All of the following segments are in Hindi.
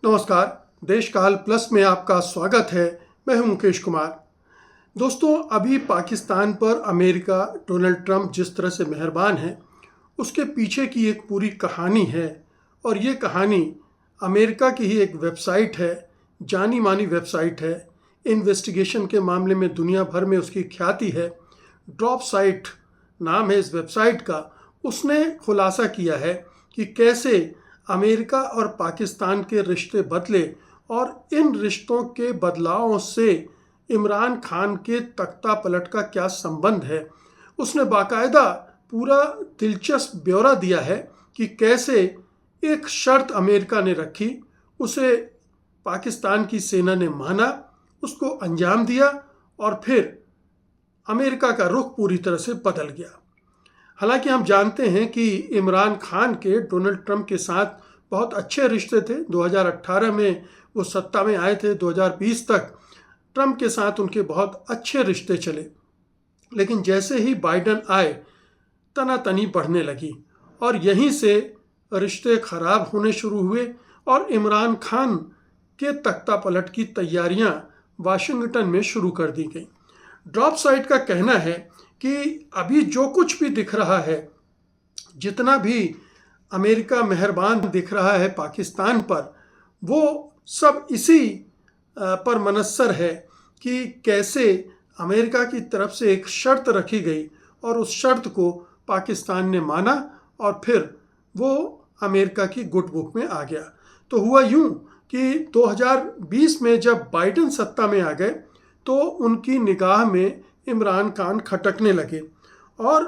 नमस्कार। देशकाल प्लस में आपका स्वागत है। मैं हूं मुकेश कुमार। दोस्तों, अभी पाकिस्तान पर अमेरिका डोनाल्ड ट्रंप जिस तरह से मेहरबान है, उसके पीछे की एक पूरी कहानी है। और ये कहानी अमेरिका की ही एक वेबसाइट है, जानी मानी वेबसाइट है। इन्वेस्टिगेशन के मामले में दुनिया भर में उसकी ख्याति है। ड्रॉप साइट नाम है इस वेबसाइट का। उसने खुलासा किया है कि कैसे अमेरिका और पाकिस्तान के रिश्ते बदले और इन रिश्तों के बदलावों से इमरान खान के तख्ता पलट का क्या संबंध है। उसने बाकायदा पूरा दिलचस्प ब्यौरा दिया है कि कैसे एक शर्त अमेरिका ने रखी, उसे पाकिस्तान की सेना ने माना, उसको अंजाम दिया और फिर अमेरिका का रुख पूरी तरह से बदल गया। हालांकि हम जानते हैं कि इमरान खान के डोनाल्ड ट्रंप के साथ बहुत अच्छे रिश्ते थे। 2018 में वो सत्ता में आए थे, 2020 तक ट्रंप के साथ उनके बहुत अच्छे रिश्ते चले। लेकिन जैसे ही बाइडन आए, तनातनी बढ़ने लगी और यहीं से रिश्ते खराब होने शुरू हुए और इमरान खान के तख्ता पलट की तैयारियां वाशिंगटन में शुरू कर दी गई। ड्रॉप साइट का कहना है कि अभी जो कुछ भी दिख रहा है, जितना भी अमेरिका मेहरबान दिख रहा है पाकिस्तान पर, वो सब इसी पर मनस्सर है कि कैसे अमेरिका की तरफ से एक शर्त रखी गई और उस शर्त को पाकिस्तान ने माना और फिर वो अमेरिका की गुड बुक में आ गया। तो हुआ यूं कि 2020 में जब बाइडन सत्ता में आ गए तो उनकी निगाह में इमरान खान खटकने लगे और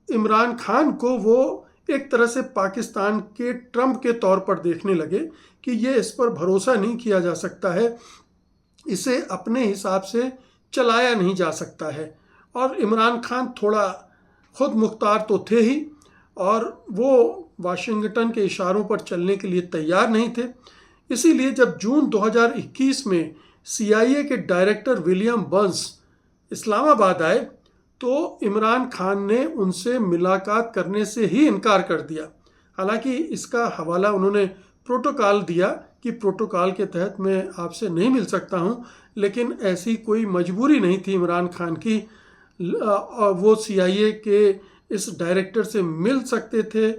इमरान खान को वो एक तरह से पाकिस्तान के ट्रंप के तौर पर देखने लगे कि ये इस पर भरोसा नहीं किया जा सकता है, इसे अपने हिसाब से चलाया नहीं जा सकता है। और इमरान खान थोड़ा खुद मुख्तार तो थे ही और वो वाशिंगटन के इशारों पर चलने के लिए तैयार नहीं थे। इसीलिए जब जून 2021 में CIA के डायरेक्टर विलियम बर्न्स इस्लामाबाद आए तो इमरान खान ने उनसे मुलाकात करने से ही इनकार कर दिया। हालांकि इसका हवाला उन्होंने प्रोटोकॉल दिया कि प्रोटोकॉल के तहत मैं आपसे नहीं मिल सकता हूं, लेकिन ऐसी कोई मजबूरी नहीं थी इमरान खान की। वो CIA के इस डायरेक्टर से मिल सकते थे,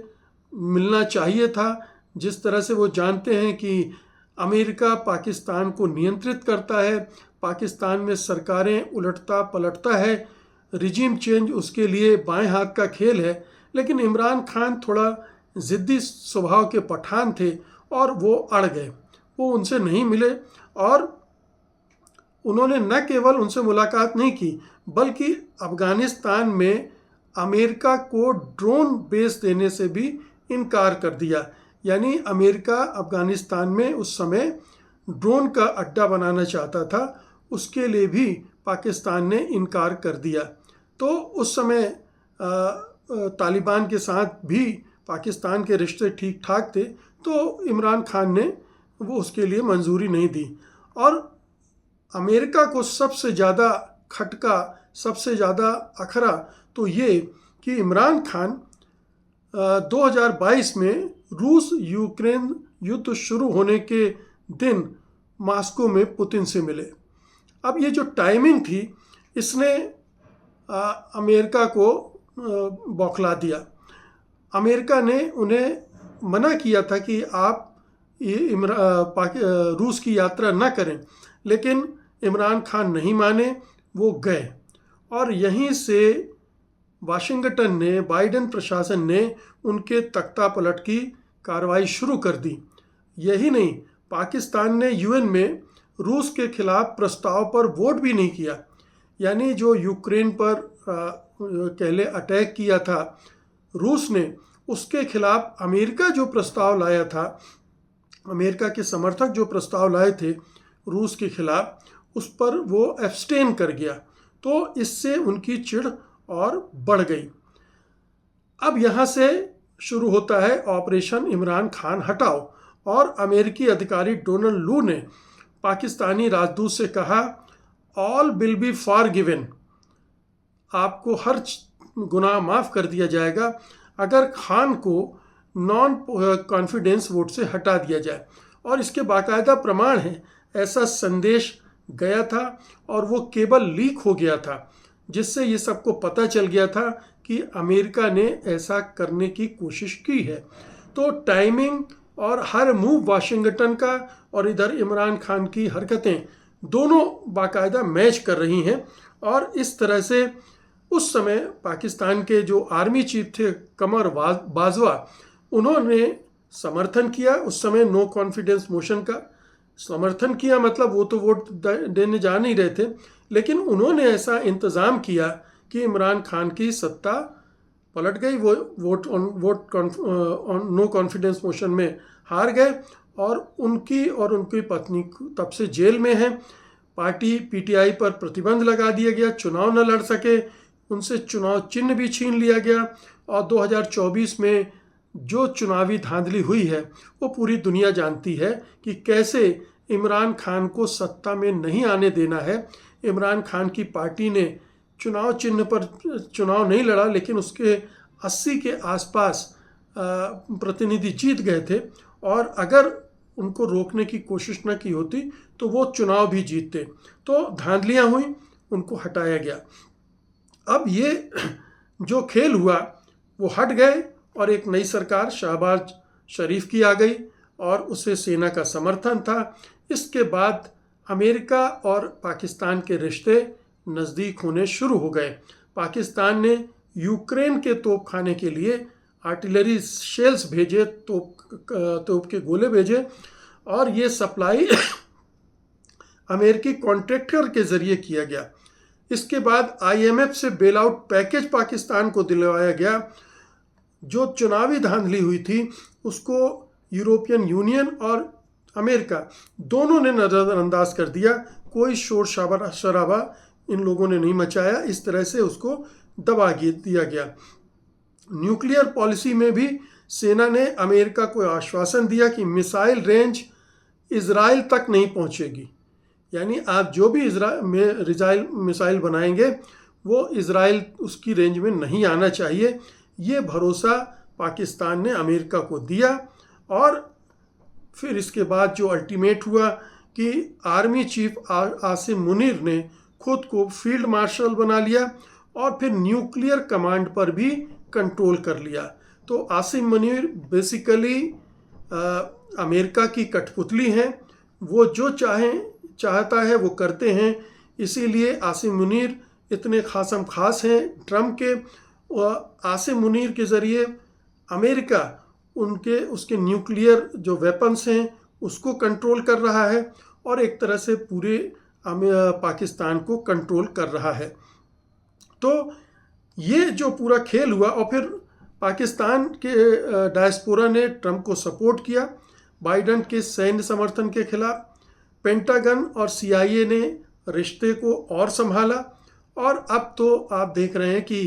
मिलना चाहिए था। जिस तरह से वो जानते हैं कि अमेरिका पाकिस्तान को नियंत्रित करता है, पाकिस्तान में सरकारें उलटता पलटता है, रिजीम चेंज उसके लिए बाएं हाथ का खेल है। लेकिन इमरान खान थोड़ा ज़िद्दी स्वभाव के पठान थे और वो अड़ गए, वो उनसे नहीं मिले और उन्होंने न केवल उनसे मुलाकात नहीं की बल्कि अफ़गानिस्तान में अमेरिका को ड्रोन बेस देने से भी इनकार कर दिया। यानी अमेरिका अफ़गानिस्तान में उस समय ड्रोन का अड्डा बनाना चाहता था, उसके लिए भी पाकिस्तान ने इनकार कर दिया। तो उस समय तालिबान के साथ भी पाकिस्तान के रिश्ते ठीक ठाक थे, तो इमरान खान ने वो उसके लिए मंजूरी नहीं दी। और अमेरिका को सबसे ज़्यादा खटका, सबसे ज़्यादा अखरा तो ये कि इमरान खान 2022 में रूस यूक्रेन युद्ध शुरू होने के दिन मॉस्को में पुतिन से मिले। अब ये जो टाइमिंग थी, इसने अमेरिका को बौखला दिया। अमेरिका ने उन्हें मना किया था कि आप रूस की यात्रा न करें, लेकिन इमरान खान नहीं माने, वो गए। और यहीं से वाशिंगटन ने, बाइडन प्रशासन ने उनके तख्ता पलट की कार्रवाई शुरू कर दी। यही नहीं, पाकिस्तान ने UN में रूस के खिलाफ प्रस्ताव पर वोट भी नहीं किया। यानी जो यूक्रेन पर पहले अटैक किया था रूस ने, उसके खिलाफ अमेरिका जो प्रस्ताव लाया था, अमेरिका के समर्थक जो प्रस्ताव लाए थे रूस के खिलाफ, उस पर वो एब्सटेन कर गया। तो इससे उनकी चिढ़ और बढ़ गई। अब यहाँ से शुरू होता है ऑपरेशन इमरान खान हटाओ और अमेरिकी अधिकारी डोनाल्ड लू ने पाकिस्तानी राजदूत से कहा, ऑल विल बी फॉरगिवन, आपको हर गुनाह माफ़ कर दिया जाएगा अगर खान को नॉन कॉन्फिडेंस वोट से हटा दिया जाए। और इसके बाकायदा प्रमाण हैं। ऐसा संदेश गया था और वो केबल लीक हो गया था, जिससे ये सबको पता चल गया था कि अमेरिका ने ऐसा करने की कोशिश की है। तो टाइमिंग और हर मूव वाशिंगटन का और इधर इमरान खान की हरकतें दोनों बाकायदा मैच कर रही हैं। और इस तरह से उस समय पाकिस्तान के जो आर्मी चीफ थे कमर बाजवा, उन्होंने समर्थन किया। उस समय नो कॉन्फिडेंस मोशन का समर्थन किया, मतलब वो तो वोट देने जा नहीं रहे थे, लेकिन उन्होंने ऐसा इंतज़ाम किया कि इमरान खान की सत्ता पलट गई। वो vote on no confidence motion में हार गए और उनकी पत्नी तब से जेल में है। पार्टी पीटीआई पर प्रतिबंध लगा दिया गया, चुनाव न लड़ सके, उनसे चुनाव चिन्ह भी छीन लिया गया। और 2024 में जो चुनावी धांधली हुई है वो पूरी दुनिया जानती है कि कैसे इमरान खान को सत्ता में नहीं आने देना है। इमरान खान की पार्टी ने चुनाव चिन्ह पर चुनाव नहीं लड़ा, लेकिन उसके 80 के आसपास प्रतिनिधि जीत गए थे, और अगर उनको रोकने की कोशिश न की होती तो वो चुनाव भी जीतते। तो धांधलियाँ हुई, उनको हटाया गया। अब ये जो खेल हुआ वो हट गए और एक नई सरकार शहबाज शरीफ की आ गई और उसे सेना का समर्थन था। इसके बाद अमेरिका और पाकिस्तान के रिश्ते नज़दीक होने शुरू हो गए। पाकिस्तान ने यूक्रेन के तोपखाने के लिए आर्टिलरी शेल्स भेजे, तोप के गोले भेजे, और ये सप्लाई अमेरिकी कॉन्ट्रैक्टर के ज़रिए किया गया। इसके बाद IMF से बेल आउट पैकेज पाकिस्तान को दिलवाया गया। जो चुनावी धांधली हुई थी उसको यूरोपियन यूनियन और अमेरिका दोनों ने नज़रअंदाज कर दिया। कोई शोर शराबा इन लोगों ने नहीं मचाया, इस तरह से उसको दबा दिया गया। न्यूक्लियर पॉलिसी में भी सेना ने अमेरिका को आश्वासन दिया कि मिसाइल रेंज इजराइल तक नहीं पहुंचेगी, यानी आप जो भी मिसाइल बनाएंगे वो इजराइल उसकी रेंज में नहीं आना चाहिए। ये भरोसा पाकिस्तान ने अमेरिका को दिया। और फिर इसके बाद जो अल्टीमेट हुआ कि आर्मी चीफ आसिम मुनीर ने खुद को फील्ड मार्शल बना लिया और फिर न्यूक्लियर कमांड पर भी कंट्रोल कर लिया। तो आसिम मुनीर बेसिकली अमेरिका की कठपुतली हैं, वो जो चाहता है वो करते हैं। इसीलिए आसिम मुनीर इतने खासम खास हैं ट्रम्प के। आसिम मुनीर के ज़रिए अमेरिका उसके न्यूक्लियर जो वेपन्स हैं उसको कंट्रोल कर रहा है और एक तरह से पूरे पाकिस्तान को कंट्रोल कर रहा है। तो ये जो पूरा खेल हुआ, और फिर पाकिस्तान के डायस्पोरा ने ट्रम्प को सपोर्ट किया बाइडन के सैन्य समर्थन के खिलाफ। पेंटागन और CIA ने रिश्ते को और संभाला, और अब तो आप देख रहे हैं कि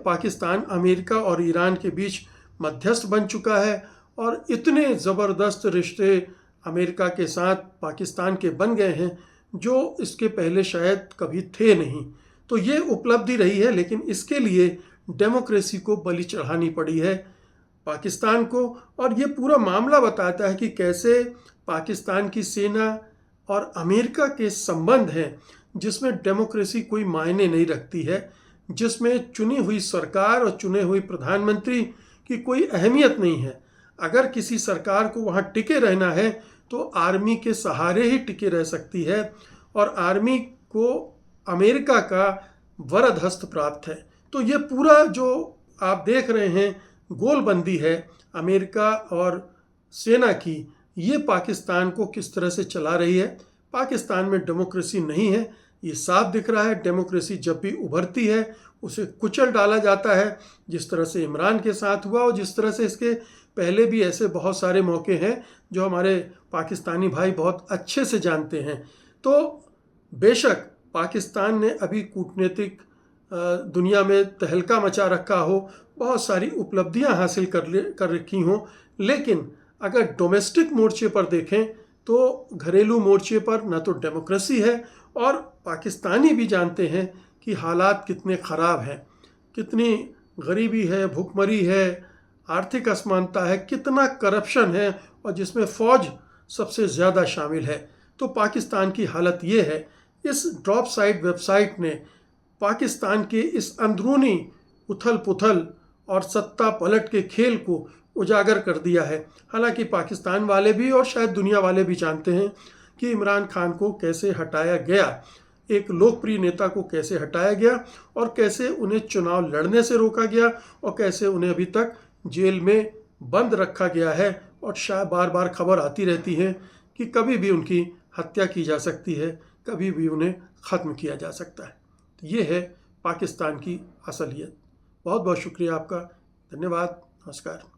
पाकिस्तान अमेरिका और ईरान के बीच मध्यस्थ बन चुका है, और इतने ज़बरदस्त रिश्ते अमेरिका के साथ पाकिस्तान के बन गए हैं जो इसके पहले शायद कभी थे नहीं। तो ये उपलब्धि रही है, लेकिन इसके लिए डेमोक्रेसी को बलि चढ़ानी पड़ी है पाकिस्तान को। और ये पूरा मामला बताता है कि कैसे पाकिस्तान की सेना और अमेरिका के संबंध हैं जिसमें डेमोक्रेसी कोई मायने नहीं रखती है, जिसमें चुनी हुई सरकार और चुने हुए प्रधानमंत्री की कोई अहमियत नहीं है। अगर किसी सरकार को वहाँ टिके रहना है तो आर्मी के सहारे ही टिके रह सकती है, और आर्मी को अमेरिका का वरद हस्त प्राप्त है। तो ये पूरा जो आप देख रहे हैं गोलबंदी है अमेरिका और सेना की, ये पाकिस्तान को किस तरह से चला रही है। पाकिस्तान में डेमोक्रेसी नहीं है, ये साफ दिख रहा है। डेमोक्रेसी जब भी उभरती है उसे कुचल डाला जाता है, जिस तरह से इमरान के साथ हुआ और जिस तरह से इसके पहले भी ऐसे बहुत सारे मौके हैं जो हमारे पाकिस्तानी भाई बहुत अच्छे से जानते हैं। तो बेशक पाकिस्तान ने अभी कूटनीतिक दुनिया में तहलका मचा रखा हो, बहुत सारी उपलब्धियां हासिल कर रखी हों, लेकिन अगर डोमेस्टिक मोर्चे पर देखें तो घरेलू मोर्चे पर न तो डेमोक्रेसी है, और पाकिस्तानी भी जानते हैं कि हालात कितने ख़राब हैं, कितनी गरीबी है, भुखमरी है, आर्थिक असमानता है, कितना करप्शन है, और जिसमें फ़ौज सबसे ज़्यादा शामिल है। तो पाकिस्तान की हालत ये है, इस ड्रॉप साइट वेबसाइट ने पाकिस्तान के इस अंदरूनी उथल पुथल और सत्ता पलट के खेल को उजागर कर दिया है। हालांकि पाकिस्तान वाले भी और शायद दुनिया वाले भी जानते हैं कि इमरान खान को कैसे हटाया गया, एक लोकप्रिय नेता को कैसे हटाया गया और कैसे उन्हें चुनाव लड़ने से रोका गया और कैसे उन्हें अभी तक जेल में बंद रखा गया है। और शायद बार बार खबर आती रहती है कि कभी भी उनकी हत्या की जा सकती है, कभी भी उन्हें ख़त्म किया जा सकता है। तो ये है पाकिस्तान की असलियत। बहुत बहुत शुक्रिया आपका। धन्यवाद। नमस्कार।